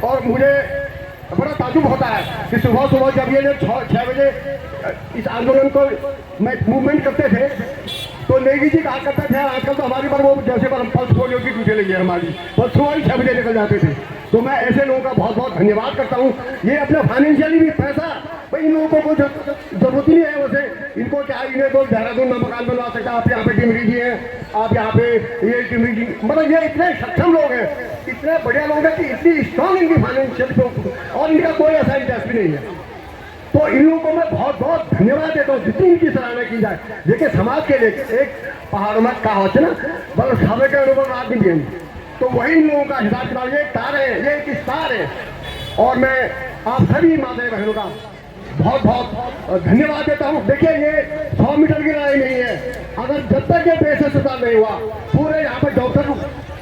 और मुझे बड़ा ताजुब होता है कि सुबह सुबह जब ये लोग 6 बजे इस आंदोलन को मूवमेंट करते थे तो नेगी जी कहा करते थे, आजकल तो हमारे पर वो जैसे पर पल्स पोलियो की ड्यूटी लगी है हमारी, बस सुबह ही 6 बजे निकल जाते थे। तो मैं ऐसे लोगों का बहुत बहुत धन्यवाद करता हूँ। ये अपने फाइनेंशियली भी पैसा भाई इन लोगों को जरूरत ही नहीं है, वैसे इनको क्या, इन्हें तो देहरादून में मकान बनवा सकता है। आप यहाँ पे डिमरी जी हैं, आप यहाँ पे ये डिमरी जी, मतलब ये इतने सक्षम लोग हैं, इतने बढ़िया लोग हैं कि इतनी स्ट्रॉन्ग इनकी फाइनेंशियल, और इनका कोई ऐसा इंटरेस्ट भी नहीं है। तो इन लोगों को मैं बहुत बहुत धन्यवाद देता हूँ जितनी इनकी सराहना की जाए। देखिए समाज के लिए एक पहाड़ों में कहावत है ना, बस हमें के अनुभव आदमी भी, तो वही इन लोगों का हिसाब किताब, ये तार है, ये एक स्टार है। और मैं आप सभी माता बहनों का बहुत बहुत धन्यवाद देता हूँ। देखिए ये 100 मीटर की लड़ाई नहीं है, अगर जब तक ये बेस अस्पताल नहीं हुआ, पूरे यहाँ पर डॉक्टर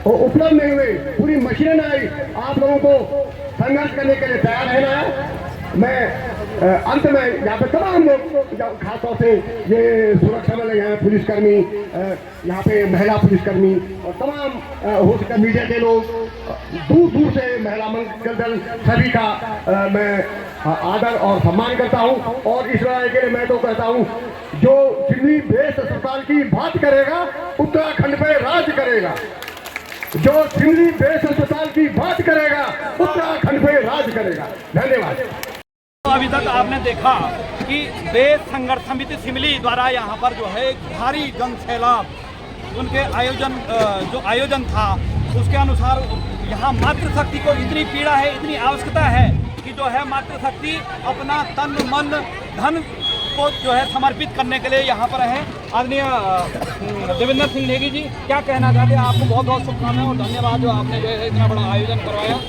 उपलब्ध नहीं हुए, पूरी मशीनें नहीं आई, आप लोगों को संघर्ष करने के लिए तैयार रहना है। मैं अंत में यहाँ पे तमाम लोग, खासतौर से ये सुरक्षा में लगे हैं पुलिसकर्मी, यहाँ पे महिला पुलिसकर्मी और तमाम हो सके मीडिया के लोग, दूर दूर से महिला मंगल दल, सभी का मैं आदर और सम्मान करता हूँ। और इस लड़ाई के लिए मैं तो कहता हूँ, जो सिमली बेस अस्पताल की बात करेगा उत्तराखंड पे राज करेगा, जो सिमली बेस अस्पताल की बात करेगा उत्तराखंड पे राज करेगा। धन्यवाद। तो अभी तक आपने देखा कि बेस संघर्ष समिति सिमली द्वारा यहाँ पर जो है एक भारी जन सैलाब उनके जो आयोजन था उसके अनुसार यहाँ मातृशक्ति को इतनी पीड़ा है, इतनी आवश्यकता है कि जो है मातृशक्ति अपना तन मन धन को जो है समर्पित करने के लिए यहाँ पर है। आदरणीय देवेंद्र सिंह नेगी जी, क्या कहना चाहते हैं? आपको बहुत बहुत शुभकामनाएं और धन्यवाद जो आपने जो है इतना बड़ा आयोजन करवाया।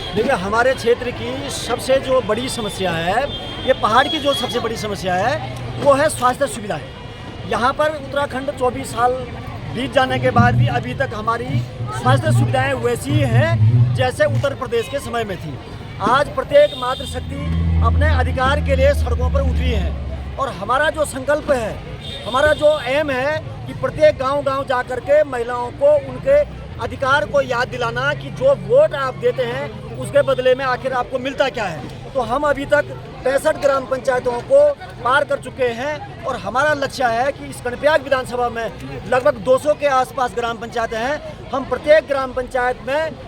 देखिए हमारे क्षेत्र की सबसे जो बड़ी समस्या है, ये पहाड़ की जो सबसे बड़ी समस्या है वो है स्वास्थ्य सुविधाएं। यहाँ पर उत्तराखंड 24 साल बीत जाने के बाद भी अभी तक हमारी स्वास्थ्य सुविधाएं वैसी ही हैं जैसे उत्तर प्रदेश के समय में थी। आज प्रत्येक मातृशक्ति अपने अधिकार के लिए सड़कों पर उतरी है और हमारा जो संकल्प है, हमारा जो एम है कि प्रत्येक गांव-गांव जा कर के महिलाओं को उनके अधिकार को याद दिलाना कि जो वोट आप देते हैं उसके बदले में आखिर आपको मिलता क्या है। तो हम अभी तक 65 ग्राम पंचायतों को पार कर चुके हैं और हमारा लक्ष्य है कि इस कर्णप्रयाग विधानसभा में लगभग 200 के आसपास ग्राम पंचायतें हैं। हम प्रत्येक ग्राम पंचायत में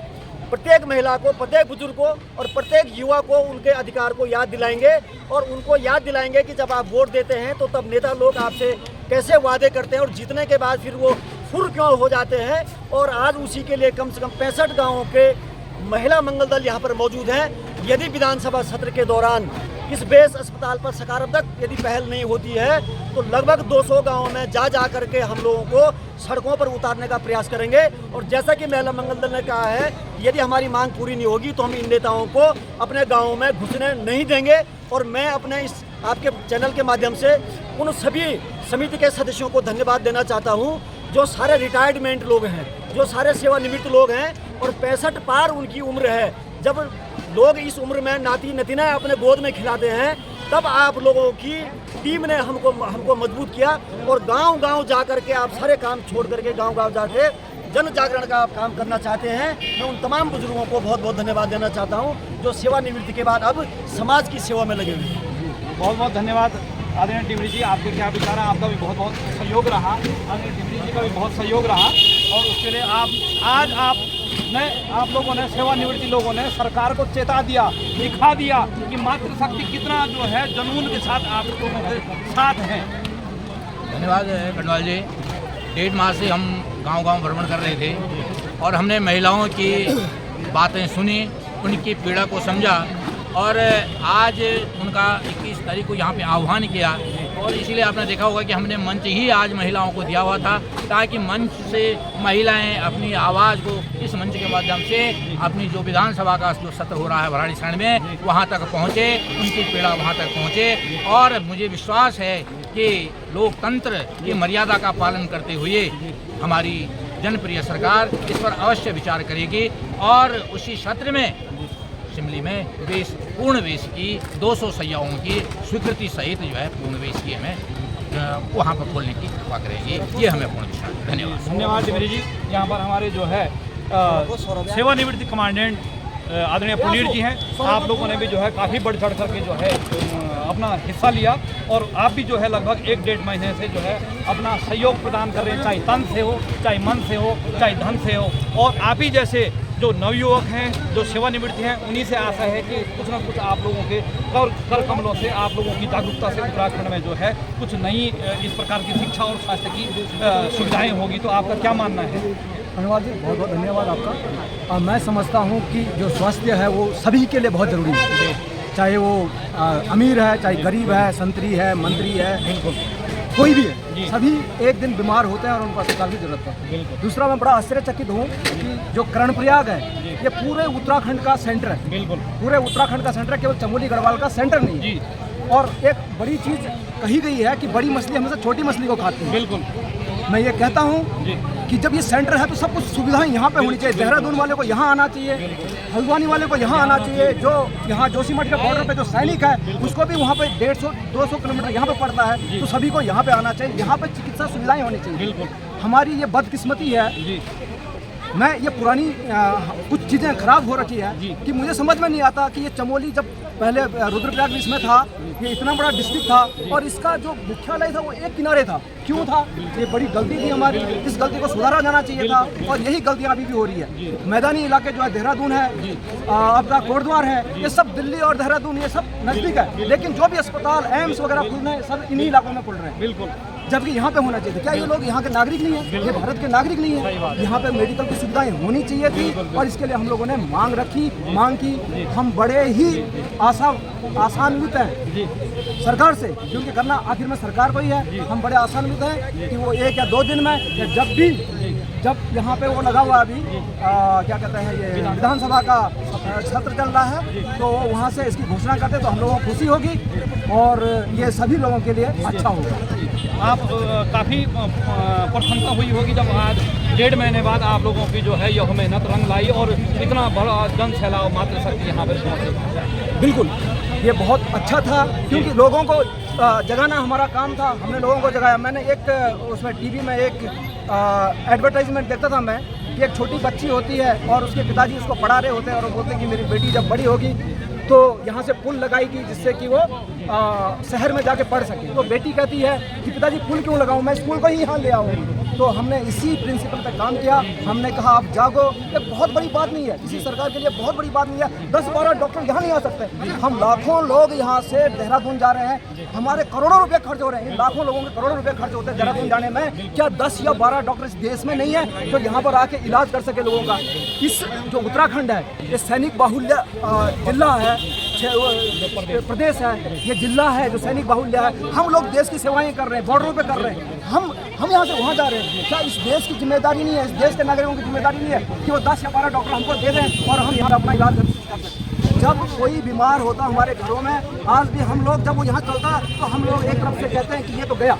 प्रत्येक महिला को, प्रत्येक बुजुर्ग को और प्रत्येक युवा को उनके अधिकार को याद दिलाएंगे और उनको याद दिलाएंगे कि जब आप वोट देते हैं तो तब नेता लोग आपसे कैसे वादे करते हैं और जीतने के बाद फिर वो फुर क्यों हो जाते हैं। और आज उसी के लिए कम से कम 65 गाँवों के महिला मंगल दल यहाँ पर मौजूद हैं। यदि विधानसभा सत्र के दौरान इस बेस अस्पताल पर सकारात्मक यदि पहल नहीं होती है तो लगभग 200 गाँवों में जा करके हम लोगों को सड़कों पर उतारने का प्रयास करेंगे। और जैसा कि महिला मंगल दल ने कहा है, यदि हमारी मांग पूरी नहीं होगी तो हम इन नेताओं को अपने गाँवों में घुसने नहीं देंगे। और मैं अपने इस आपके चैनल के माध्यम से उन सभी समिति के सदस्यों को धन्यवाद देना चाहता हूँ जो सारे रिटायरमेंट लोग हैं, जो सारे सेवानिवृत्त लोग हैं और 65 पार उनकी उम्र है। जब लोग इस उम्र में नाती नतीना अपने गोद में खिलाते हैं तब आप लोगों की टीम ने हमको मजबूत किया और गांव-गांव जा कर के आप सारे काम छोड़ करके गांव-गांव जाके जन जागरण का आप काम करना चाहते हैं। मैं उन तमाम बुजुर्गों को बहुत बहुत धन्यवाद देना चाहता हूं जो सेवानिवृत्ति के बाद अब समाज की सेवा में लगे हुए हैं। बहुत बहुत धन्यवाद आदरणीय डिमरी जी, आपके क्या विचार है? आपका भी बहुत बहुत सहयोग रहा, आदरणीय डिमरी जी का भी बहुत सहयोग रहा और उसके लिए आप लोगों ने, सेवानिवृत्ति लोगों ने सरकार को चेता दिया, दिखा दिया कि मातृशक्ति कितना जो है जुनून के साथ आप लोगों के साथ हैं। धन्यवाद खंडवाल जी। 1.5 माह से हम गांव-गांव भ्रमण कर रहे थे और हमने महिलाओं की बातें सुनी, उनकी पीड़ा को समझा और आज उनका 21 तारीख को यहाँ पे आह्वान किया। और इसीलिए आपने देखा होगा कि हमने मंच ही आज महिलाओं को दिया हुआ था ताकि मंच से महिलाएं अपनी आवाज़ को इस मंच के माध्यम से अपनी जो विधानसभा का जो सत्र हो रहा है भराड़ीसैंण में वहाँ तक पहुँचे, उनकी पीड़ा वहाँ तक पहुँचे। और मुझे विश्वास है कि लोकतंत्र की मर्यादा का पालन करते हुए हमारी जनप्रिय सरकार इस पर अवश्य विचार करेगी और उसी सत्र में सिमली में पूर्ण वेश की 200 सैयाओं की स्वीकृति सहित जो है पूर्ण वेश की हमें वहाँ पर खोलने की कृपा करेगी। ये हमें पूर्ण विश्वास है। धन्यवाद डिमरी जी। यहाँ पर हमारे जो है सेवानिवृत्ति कमांडेंट आदरणीय पुनीर जी हैं, आप लोगों ने भी जो है काफ़ी बढ़ चढ़ करके जो है अपना हिस्सा लिया और आप भी जो है लगभग 1-1.5 महीने से जो है अपना सहयोग प्रदान कर रहे हैं, चाहे तन से हो, चाहे मन से हो, चाहे धन से हो। और आप ही जैसे जो नवयुवक हैं, जो सेवानिवृत्त हैं, उन्हीं से आशा है कि कुछ ना कुछ आप लोगों के कर कमलों से, आप लोगों की जागरूकता से उत्तराखंड में जो है कुछ नई इस प्रकार की शिक्षा और स्वास्थ्य की सुविधाएँ होगी। तो आपका क्या मानना है? धन्यवाद जी, बहुत बहुत धन्यवाद आपका। मैं समझता हूँ कि जो स्वास्थ्य है वो सभी के लिए बहुत ज़रूरी है, चाहे वो अमीर है, चाहे गरीब है, संतरी है, मंत्री है, बिल्कुल कोई भी है, सभी एक दिन बीमार होते हैं और उनको अस्पताल की जरूरत पड़ती है। दूसरा, मैं बड़ा आश्चर्यचकित हूँ कि जो कर्णप्रयाग है ये पूरे उत्तराखंड का सेंटर है, बिल्कुल पूरे उत्तराखंड का सेंटर है, केवल चमोली गढ़वाल का सेंटर नहीं है। और एक बड़ी चीज़ कही गई है कि बड़ी मछली हमेशा छोटी मछली को खाती है। बिल्कुल मैं ये कहता हूँ कि जब ये सेंटर है तो सब कुछ सुविधाएं यहाँ पे होनी चाहिए। देहरादून वाले को यहाँ आना चाहिए, हल्द्वानी वाले को यहाँ आना चाहिए, जो यहाँ जोशीमठ के बॉर्डर पे जो सैनिक है उसको भी वहाँ पे 150-200 किलोमीटर यहाँ पे पड़ता है, तो सभी को यहाँ पे आना चाहिए। यहाँ पे चिकित्सा सुविधाएं होनी चाहिए। बिल्कुल हमारी ये बदकिस्मती है, मैं ये पुरानी कुछ चीज़ें खराब हो रखी है कि मुझे समझ में नहीं आता कि ये चमोली जब पहले रुद्रप्रयाग इसमें था, ये इतना बड़ा डिस्ट्रिक्ट था और इसका जो मुख्यालय था वो एक किनारे था। क्यों था? ये बड़ी गलती थी हमारी, इस गलती को सुधारा जाना चाहिए था और यही गलतियाँ अभी भी हो रही है। मैदानी इलाके जो है देहरादून है, आपका कोटद्वार है, ये सब दिल्ली और देहरादून ये सब नज़दीक है, लेकिन जो भी अस्पताल एम्स वगैरह खुल रहे हैं सब इन्हीं इलाकों में खुल रहे हैं। बिल्कुल जबकि यहाँ पे होना चाहिए था। क्या ये लोग यहाँ के नागरिक नहीं है? ये भारत के नागरिक नहीं है? यहाँ पे मेडिकल की सुविधाएं होनी चाहिए थी और इसके लिए हम लोगों ने मांग की। हम बड़े ही आशान्वित हैं सरकार से, क्योंकि करना आखिर में सरकार को ही है। हम बड़े आशान्वित हैं कि वो 1 या 2 दिन में या जब यहाँ पे वो लगा हुआ अभी क्या कहते हैं ये विधानसभा का सत्र चल रहा है, तो वहाँ से इसकी घोषणा करते तो हम लोगों को खुशी होगी और ये सभी लोगों के लिए अच्छा होगा। आप काफ़ी प्रसन्नता हुई होगी जब आज 1.5 महीने बाद आप लोगों की जो है यह मेहनत रंग लाई और इतना बड़ा जन सैलाब मातृशक्ति यहाँ पर पहुँचे। बिल्कुल ये बहुत अच्छा था, क्योंकि लोगों को जगाना हमारा काम था। हमने लोगों को जगाया। मैंने एक उसमें टीवी में एक एडवर्टाइजमेंट देखता था मैं कि एक छोटी बच्ची होती है और उसके पिताजी उसको पढ़ा रहे होते हैं और वो बोलते हैं कि मेरी बेटी जब बड़ी होगी तो यहाँ से पुल लगाएगी जिससे कि वो शहर में जाके पढ़ सके। तो बेटी कहती है कि पिताजी पुल क्यों लगाऊं, मैं स्कूल को ही यहाँ ले आऊँ। तो हमने इसी प्रिंसिपल पे काम किया। हमने कहा आप जागो, ये बहुत बड़ी बात नहीं है, किसी सरकार के लिए बहुत बड़ी बात नहीं है। 10-12 डॉक्टर यहाँ नहीं आ सकते, हम लाखों लोग यहाँ से देहरादून जा रहे हैं, हमारे करोड़ों रुपए खर्च हो रहे हैं। इन लाखों लोगों के करोड़ों रुपए खर्च होते हैं देहरादून जाने में। क्या 10 या 12 डॉक्टर इस देश में नहीं है जो यहाँ पर आके इलाज कर सके लोगों का? इस जो उत्तराखंड है ये सैनिक बाहुल्य जिला है, प्रदेश है, ये जिला है जो सैनिक बाहुल्य है। हम लोग देश की सेवाएं कर रहे हैं, बॉर्डरों पे कर रहे हैं, हम यहाँ से वहाँ जा रहे हैं। क्या इस देश की जिम्मेदारी नहीं है, इस देश के नागरिकों की जिम्मेदारी नहीं है कि वो 10 या 12 डॉक्टर हमको दे दें और हम यहाँ अपना इलाज कर सकें? जब कोई बीमार होता हमारे घरों में, आज भी हम लोग जब वो यहाँ चलता तो हम लोग एक तरफ से कहते हैं कि ये तो गया,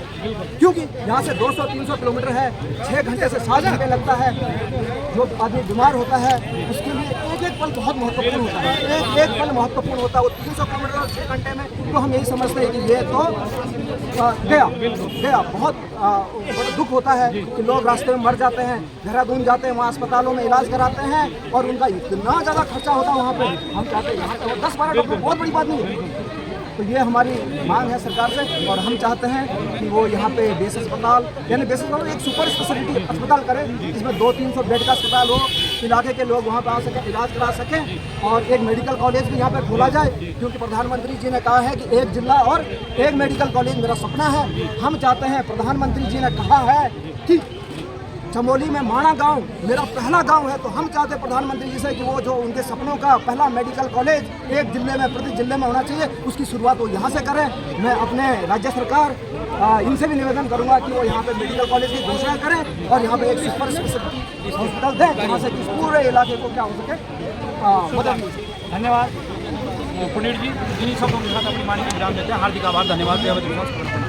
क्योंकि यहाँ से 200-300 किलोमीटर है, 6 घंटे से 7 घंटे लगता है। जो आदमी बीमार होता है उसके लिए एक पल बहुत महत्वपूर्ण होता है, एक पल महत्वपूर्ण होता है। वो 300 किलोमीटर और 6 घंटे में तो हम यही समझते हैं कि ये तो गया। बहुत दुख होता है कि लोग रास्ते में मर जाते हैं, देहरादून जाते हैं, वहाँ अस्पतालों में इलाज कराते हैं और उनका इतना ज़्यादा खर्चा होता है वहाँ पे। हम चाहते हैं यहाँ पे 10-12 डॉक्टर बहुत बड़ी बात नहीं है। तो ये हमारी मांग है सरकार से और हम चाहते हैं कि वो यहाँ पे बेस अस्पताल यानी बेस अस्पताल एक सुपर स्पेशलिटी अस्पताल करें, जिसमें 200-300 बेड का अस्पताल हो, इलाके के लोग वहाँ पे आ सकें, इलाज करा सकें और एक मेडिकल कॉलेज भी यहाँ पे खोला जाए, क्योंकि प्रधानमंत्री जी ने कहा है कि एक जिला और एक मेडिकल कॉलेज मेरा सपना है। हम चाहते हैं, प्रधानमंत्री जी ने कहा है कि चमोली में माणा गांव मेरा पहला गांव है, तो हम चाहते हैं प्रधानमंत्री जी से कि वो जो उनके सपनों का पहला मेडिकल कॉलेज एक जिले में, प्रति जिले में होना चाहिए, उसकी शुरुआत वो यहाँ से करें। मैं अपने राज्य सरकार इनसे भी निवेदन करूंगा कि वो यहाँ पे मेडिकल कॉलेज की घोषणा करें और यहाँ पे एक सुपर स्पेशलिटी हॉस्पिटल दें, जहाँ से इस पूरे इलाके को क्या हो सके मदद मिल सके। धन्यवाद पुनीर जी, इन्हीं शब्दों के साथ अपनी वाणी में विराम देते हैं। हार्दिक आभार, धन्यवाद।